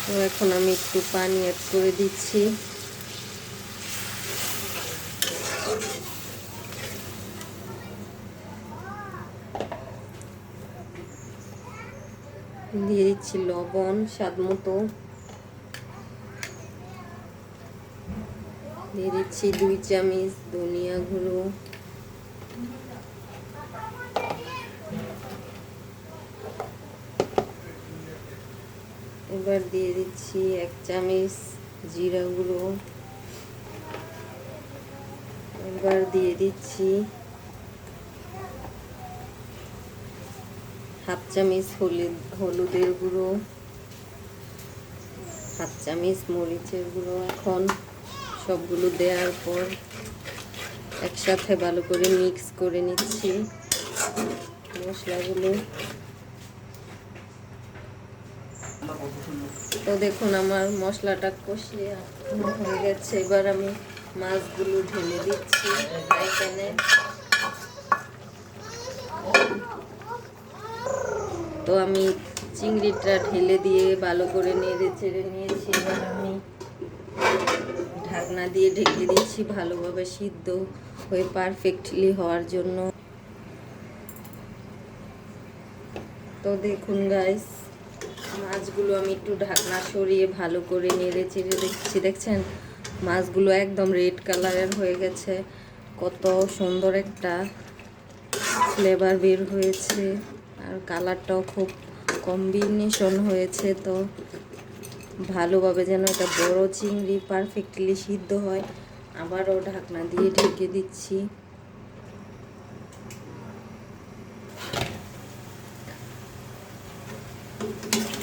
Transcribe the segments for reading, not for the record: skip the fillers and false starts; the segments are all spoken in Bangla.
তো এখন আমি একটু পানি অ্যাড করে দিচ্ছি। দিয়ে দিচ্ছি লবণ স্বাদ মতো, দিয়ে দিচ্ছি 2 চামচ ধনিয়া গুঁড়ো, এবার দিয়ে দিচ্ছি 1 চামচ জিরা গুঁড়ো, এবার দিয়ে দিচ্ছি 1/2 চামচ হলুদের গুঁড়ো, 1/2 চামচ মরিচের গুঁড়ো। এখন সবগুলো দেওয়ার পর একসাথে ভালো করে মিক্স করে নিচ্ছি মশলাগুলো। তো দেখুন আমার মশলাটা কষিয়ে হয়ে গেছে। এবার আমি মাছগুলো ঢেলে দিচ্ছি ফ্রাই প্যানে। তো আমি চিংড়িটা ঢেলে দিয়ে ভালো করে নেড়ে চেড়ে নিয়েছি। এবার আমি ঢাকনা দিয়ে ঢেকে দিচ্ছি ভালোভাবে সিদ্ধ হয়ে পারফেক্টলি হওয়ার জন্য। তো দেখুন গাইস, মাছগুলো আমি একটু ঢাকনা সরিয়ে ভালো করে নেড়ে চেড়ে দেখছেন মাছগুলো একদম রেড কালারের হয়ে গেছে। কত সুন্দর একটা ফ্লেভার বের হয়েছে, আর কালারটাও খুব কম্বিনেশন হয়েছে। তো ভালোভাবে যেন এটা বড় চিংড়ি পারফেক্টলি সিদ্ধ হয়, আবারও ঢাকনা দিয়ে ঢেকে দিচ্ছি।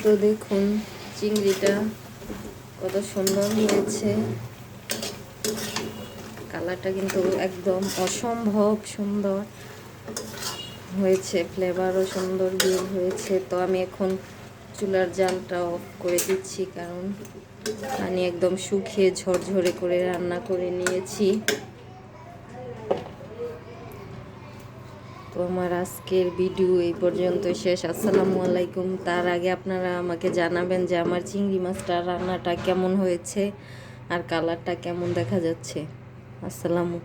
তো দেখুন চিংড়িটা কত সুন্দর হয়েছে, কালারটা কিন্তু একদম অসম্ভব সুন্দর হয়েছে, ফ্লেভারও সুন্দর বের হয়েছে। তো আমি এখন চুলার জালটা অফ করে দিচ্ছি, কারণ পানি একদম শুকিয়ে ঝরঝরে করে রান্না করে নিয়েছি। তো আমার আজকের ভিডিও এই পর্যন্ত শেষ। আসসালামু আলাইকুম। তার আগে আপনারা আমাকে জানাবেন যে আমার চিংড়ি মাছটা রান্নাটা কেমন হয়েছে আর কালারটা কেমন দেখা যাচ্ছে। আসসালামু।